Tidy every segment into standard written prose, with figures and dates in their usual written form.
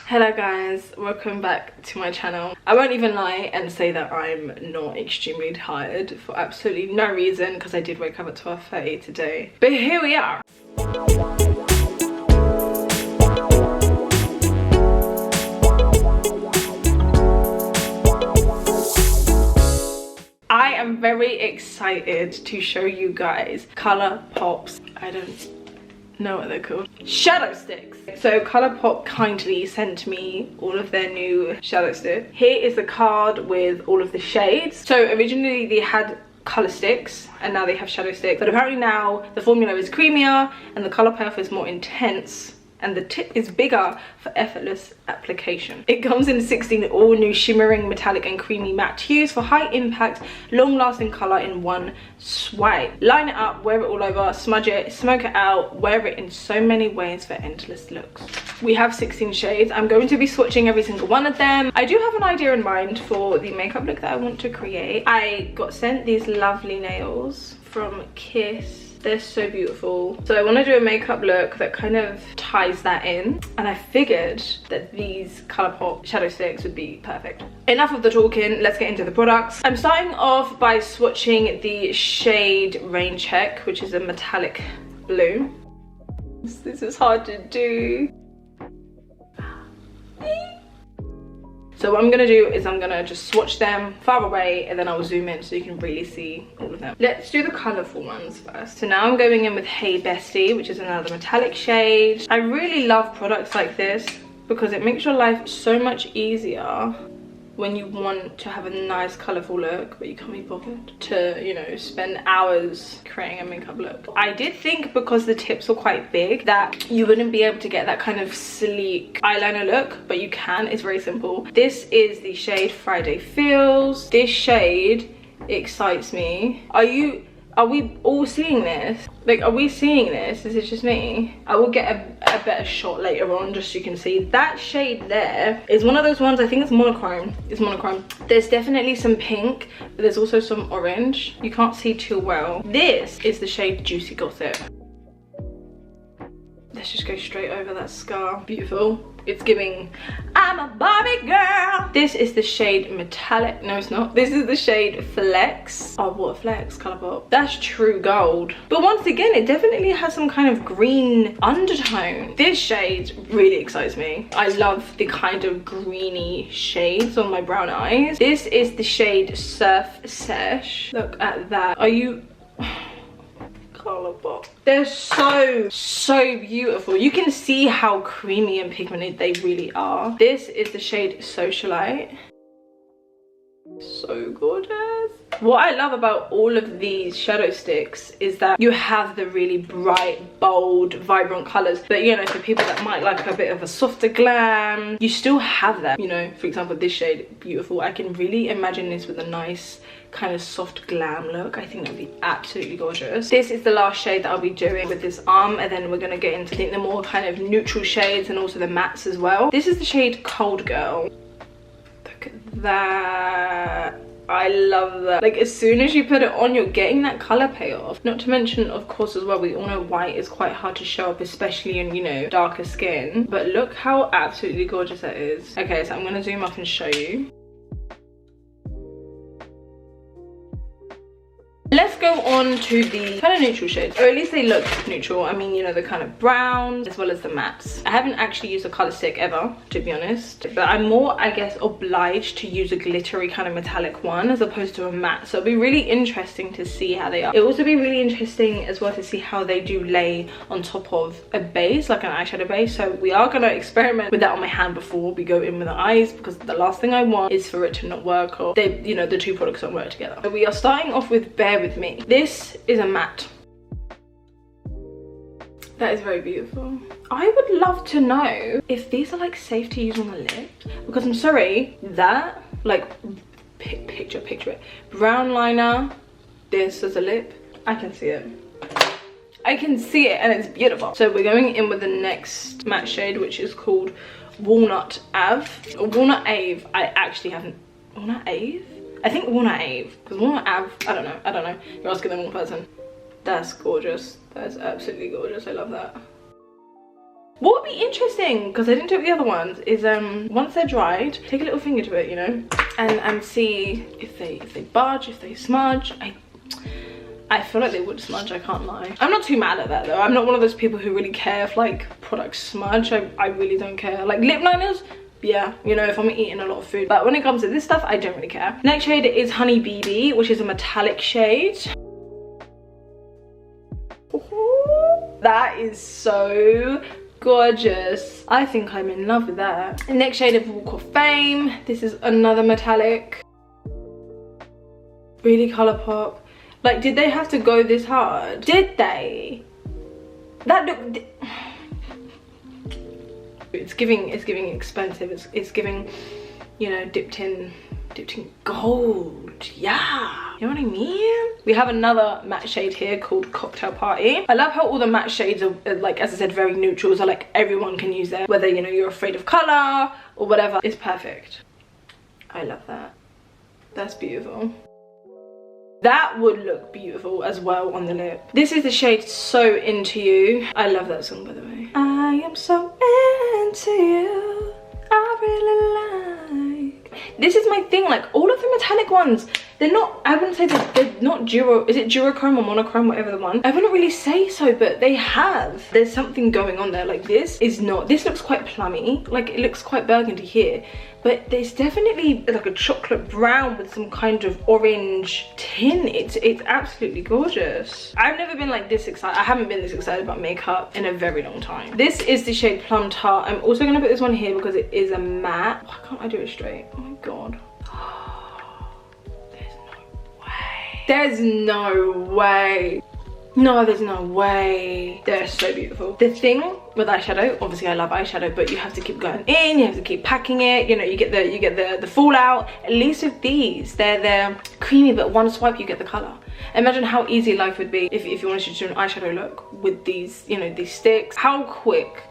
Hello guys, welcome back to my channel. I won't even lie and say that I'm not extremely tired for absolutely no reason, because I did wake up at 12:30 today. But here we are. I am very excited to show you guys Colourpop's, I don't know what they're called, Shadow Stix. So Colourpop kindly sent me all of their new Shadow Stix. Here is the card with all of the shades. So originally they had Colour Stix and now they have Shadow Stix, but apparently now the formula is creamier and the colour payoff is more intense and the tip is bigger for effortless application. It comes in 16 all new shimmering, metallic and creamy matte hues for high impact, long lasting colour in one swipe. Line it up, wear it all over, smudge it, smoke it out, wear it in so many ways for endless looks. We have 16 shades. I'm going to be swatching every single one of them. I do have an idea in mind for the makeup look that I want to create. I got sent these lovely nails from Kiss. They're so beautiful. So I want to do a makeup look that kind of ties that in, and I figured that these Colourpop Shadow Stix would be perfect. Enough of the talking, let's get into the products. I'm starting off by swatching the shade Rain Check, which is a metallic blue. This is hard to do. So what I'm gonna do is I'm gonna just swatch them far away and then I'll zoom in so you can really see all of them. Let's do the colourful ones first. So now I'm going in with Hey Bestie, which is another metallic shade. I really love products like this because it makes your life so much easier when you want to have a nice colourful look but you can't be bothered to, you know, spend hours creating a makeup look. I did think because the tips were quite big that you wouldn't be able to get that kind of sleek eyeliner look, but you can. It's very simple. This is the shade Friday Feels. This shade excites me. Are we all seeing this? Like, are we seeing this? Is it just me? I will get a better shot later on just so you can see. That shade there is one of those ones, I think it's monochrome. It's monochrome. There's definitely some pink, but there's also some orange. You can't see too well. This is the shade Juicy Gossip. Let's just go straight over that scar. Beautiful. It's giving, I'm a Barbie girl. This is the shade Metallic. No, it's not. This is the shade Flex. Oh, what a flex, Colourpop. That's True Gold. But once again, it definitely has some kind of green undertone. This shade really excites me. I love the kind of greeny shades on my brown eyes. This is the shade Surf Sesh. Look at that. Are you... Colourpop. They're so beautiful. You can see how creamy and pigmented they really are. This is the shade Socialite. So gorgeous. What I love about all of these Shadow Stix is that you have the really bright, bold, vibrant colors, but you know, for people that might like a bit of a softer glam, you still have that. You know, for example, this shade, beautiful. I can really imagine this with a nice kind of soft glam look. I think that would be absolutely gorgeous. This is the last shade that I'll be doing with this arm, and then we're gonna get into the more kind of neutral shades and also the mattes as well. This is the shade Cold Girl. Look at that. I love that. Like, as soon as you put it on, you're getting that color payoff. Not to mention, of course, as well, we all know white is quite hard to show up, especially in, you know, darker skin. But look how absolutely gorgeous that is. Okay, so I'm gonna zoom up and show you. Let's go on to the kind of neutral shades, or at least they look neutral. I mean, you know, the kind of browns as well as the mattes. I haven't actually used a color stick ever, to be honest, but I'm more, I guess, obliged to use a glittery kind of metallic one as opposed to a matte. So it'll be really interesting to see how they are. It'll also be really interesting as well to see how they do lay on top of a base, like an eyeshadow base. So we are gonna experiment with that on my hand before we go in with the eyes, because the last thing I want is for it to not work, or they, you know, the two products don't work together. So we are starting off with Bear With Me. This is a matte. That is very beautiful. I would love to know if these are like safe to use on the lip, because I'm sorry, that, like, picture it. Brown liner, this as a lip. I can see it. I can see it and it's beautiful. So we're going in with the next matte shade, which is called Walnut Ave. Walnut Ave, I actually haven't, Walnut Ave? I think Walnut Ave, because Walnut Ave, I don't know. You're asking the wrong person. That's gorgeous. That's absolutely gorgeous. I love that. What would be interesting, because I didn't do it with the other ones, is once they're dried, take a little finger to it, you know, and see if they budge, if they smudge. I feel like they would smudge, I can't lie. I'm not too mad at that though. I'm not one of those people who really care if like products smudge. I really don't care. Like lip liners, yeah, you know, if I'm eating a lot of food. But when it comes to this stuff, I don't really care. Next shade is Honey BB, which is a metallic shade. That is so gorgeous. I think I'm in love with that. The next shade of Walk of Fame. This is another metallic. Really Colourpop. Like, did they have to go this hard? Did they? That look. It's giving expensive. It's giving, you know, dipped in gold. Yeah, you know what I mean? We have another matte shade here called Cocktail Party. I love how all the matte shades are like, as I said, very neutral, so like everyone can use them, whether, you know, you're afraid of color or whatever. It's perfect. I love that. That's beautiful. That would look beautiful as well on the lip. This is the shade So Into You. I love that song, by the way. I am so into you. I really like. This is my thing, like all of the metallic ones, they're not, I wouldn't say they're not duo, is it duochrome or monochrome, whatever the one? I wouldn't really say so, but they have. There's something going on there. Like this is not, this looks quite plummy, like it looks quite burgundy here, but there's definitely like a chocolate brown with some kind of orange tint. It's absolutely gorgeous. I've never been like this excited. I haven't been this excited about makeup in a very long time. This is the shade Plum Tart. I'm also gonna put this one here because it is a matte. Why can't I do it straight? Oh my god. There's no way. No, there's no way. They're so beautiful. The thing with eyeshadow, obviously I love eyeshadow, but you have to keep going in, you have to keep packing it, you know, you get the fallout. At least with these, they're creamy, but one swipe you get the color. Imagine how easy life would be if you wanted to do an eyeshadow look with these, you know, these sticks. How quick,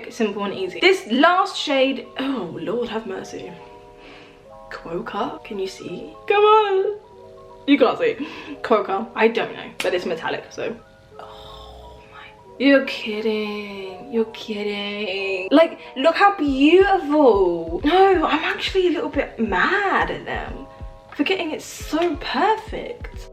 simple and easy. This last shade, oh Lord have mercy. Quokka, can you see? Come on. You can't see. Quokka, I don't know, but it's metallic, so. Oh my, you're kidding. You're kidding. Like, look how beautiful. No, I'm actually a little bit mad at them for getting it so perfect.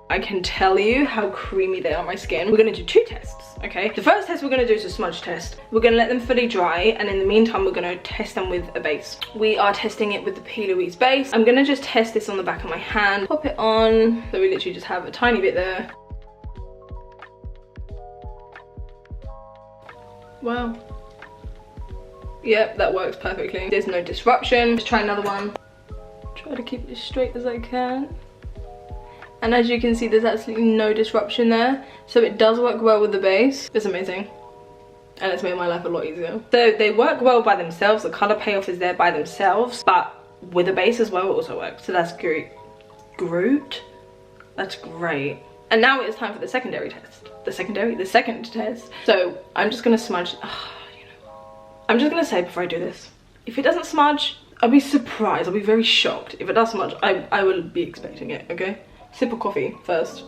I can tell you how creamy they are on my skin. We're gonna do two tests, okay? The first test we're gonna do is a smudge test. We're gonna let them fully dry, and in the meantime, we're gonna test them with a base. We are testing it with the P. Louise base. I'm gonna just test this on the back of my hand. Pop it on. So we literally just have a tiny bit there. Wow. Yep, that works perfectly. There's no disruption. Let's try another one. Try to keep it as straight as I can. And as you can see, there's absolutely no disruption there. So it does work well with the base. It's amazing. And it's made my life a lot easier. So they work well by themselves. The color payoff is there by themselves. But with the base as well, it also works. So that's great. Groot? That's great. And now it's time for the secondary test. The second test. So I'm just gonna smudge. You know, I'm just gonna say before I do this, if it doesn't smudge, I'll be surprised. I'll be very shocked. If it does smudge, I will be expecting it, okay? Sip of coffee first.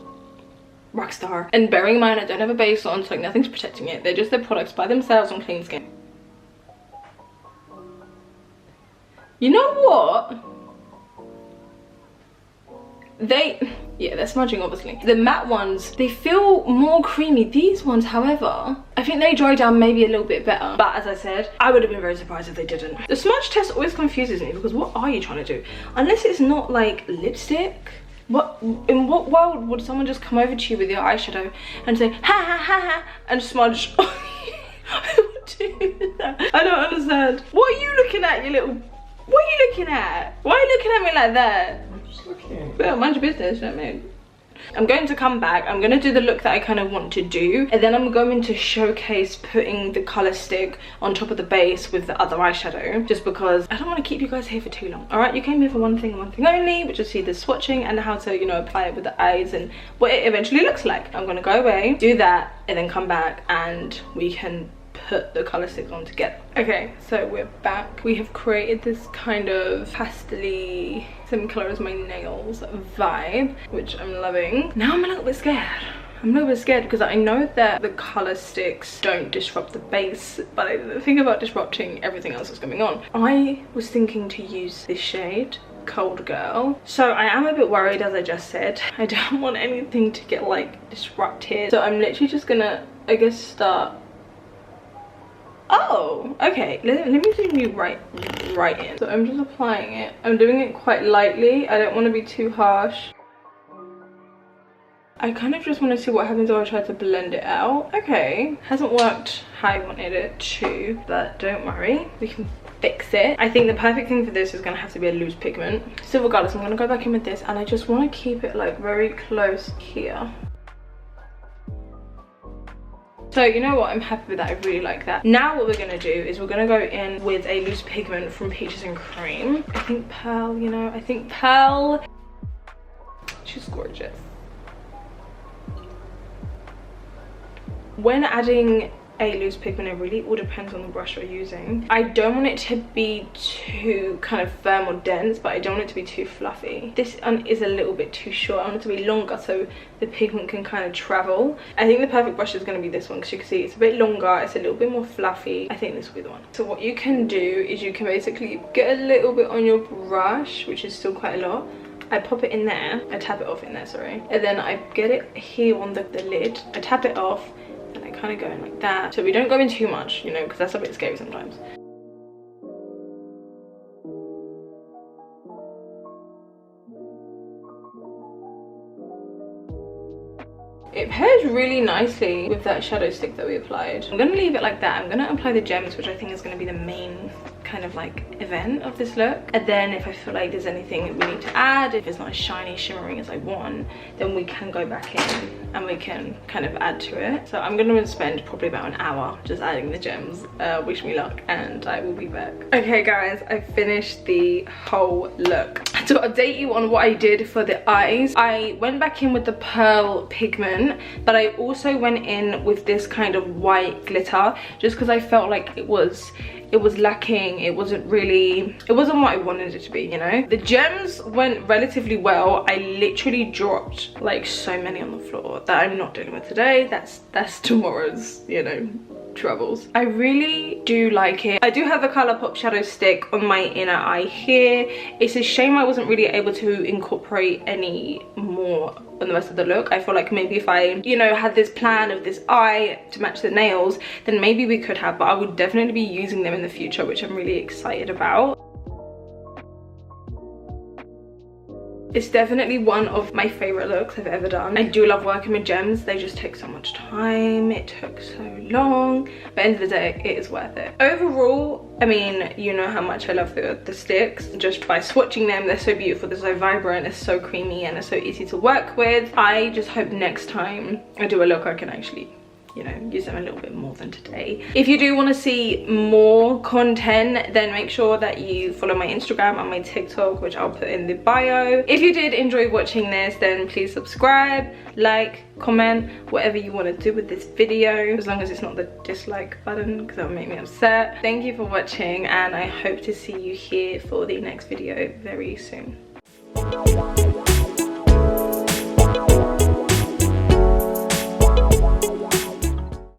Rockstar. And bearing in mind I don't have a base on, so like nothing's protecting it. They're just their products by themselves on clean skin. You know what? They're smudging obviously. The matte ones, they feel more creamy. These ones, however, I think they dry down maybe a little bit better. But as I said, I would have been very surprised if they didn't. The smudge test always confuses me because what are you trying to do? Unless it's not like lipstick. In what world would someone just come over to you with your eyeshadow and say ha ha ha ha and smudge? I would do that. I don't understand. What are you looking at, you little? What are you looking at? Why are you looking at me like that? I'm just looking. Well, mind your business, you know what I mean? I'm going to come back. I'm going to do the look that I kind of want to do, and then I'm going to showcase putting the color stick on top of the base with the other eyeshadow, just because I don't want to keep you guys here for too long. All right, you came here for one thing and one thing only, which is see the swatching and how to, you know, apply it with the eyes and what it eventually looks like. I'm going to go away, do that, and then come back and we can put the color sticks on together. Okay, so we're back. We have created this kind of pastel-y, same color as my nails vibe, which I'm loving. Now I'm a little bit scared. I'm a little bit scared because I know that the Colour Stix don't disrupt the base, but the thing about disrupting everything else that's going on. I was thinking to use this shade, Cold Girl. So I am a bit worried, as I just said. I don't want anything to get like disrupted. So I'm literally just gonna, I guess, start. Oh, okay. Let me zoom you right in. So I'm just applying it. I'm doing it quite lightly. I don't want to be too harsh. I kind of just want to see what happens if I try to blend it out. Okay, hasn't worked how I wanted it to, but don't worry, we can fix it. I think the perfect thing for this is going to have to be a loose pigment. So regardless, I'm going to go back in with this, and I just want to keep it like very close here. So you know what, I'm happy with that. I really like that. Now what we're going to do is we're going to go in with a loose pigment from Peaches and Cream. I think Pearl, you know, I think Pearl, she's gorgeous. When adding a loose pigment, it really all depends on the brush you're using. I don't want it to be too kind of firm or dense, but I don't want it to be too fluffy. This is a little bit too short. I want it to be longer so the pigment can kind of travel. I think the perfect brush is going to be this one, because you can see it's a bit longer, it's a little bit more fluffy. I think this will be the one. So what you can do is you can basically get a little bit on your brush, which is still quite a lot. I pop it in there, I tap it off in there, sorry, and then I get it here on the lid, I tap it off, and I kind of go in like that. So we don't go in too much, you know, because that's a bit scary sometimes. It pairs really nicely with that shadow stick that we applied. I'm going to leave it like that. I'm going to apply the gems, which I think is going to be the main kind of like event of this look. And then if I feel like there's anything that we need to add, if it's not as shiny, shimmering as I want, then we can go back in and we can kind of add to it. So I'm going to spend probably about an hour just adding the gems. Wish me luck, and I will be back. Okay guys, I finished the whole look. To update you on what I did for the eyes, I went back in with the pearl pigment, but I also went in with this kind of white glitter, just because I felt like it was lacking. It wasn't what I wanted it to be, you know. The gems went relatively well. I literally dropped like so many on the floor that I'm not dealing with today. That's tomorrow's, you know, troubles. I really do like it. I do have the Colourpop shadow stick on my inner eye here. It's a shame I wasn't really able to incorporate any more on the rest of the look. I feel like maybe if I, you know, had this plan of this eye to match the nails, then maybe we could have, but I would definitely be using them in the future, which I'm really excited about. It's definitely one of my favorite looks I've ever done. I do love working with gems. They just take so much time. It took so long, but at the end of the day, it is worth it. Overall, I mean, you know how much I love the sticks. Just by swatching them, they're so beautiful, they're so vibrant, it's so creamy, and it's so easy to work with. I just hope next time I do a look I can actually, you know, use them a little bit more than today. If you do want to see more content, then make sure that you follow my Instagram and my TikTok, which I'll put in the bio. If you did enjoy watching this, then please subscribe, like, comment, whatever you want to do with this video, as long as it's not the dislike button, because that will make me upset. Thank you for watching, and I hope to see you here for the next video very soon.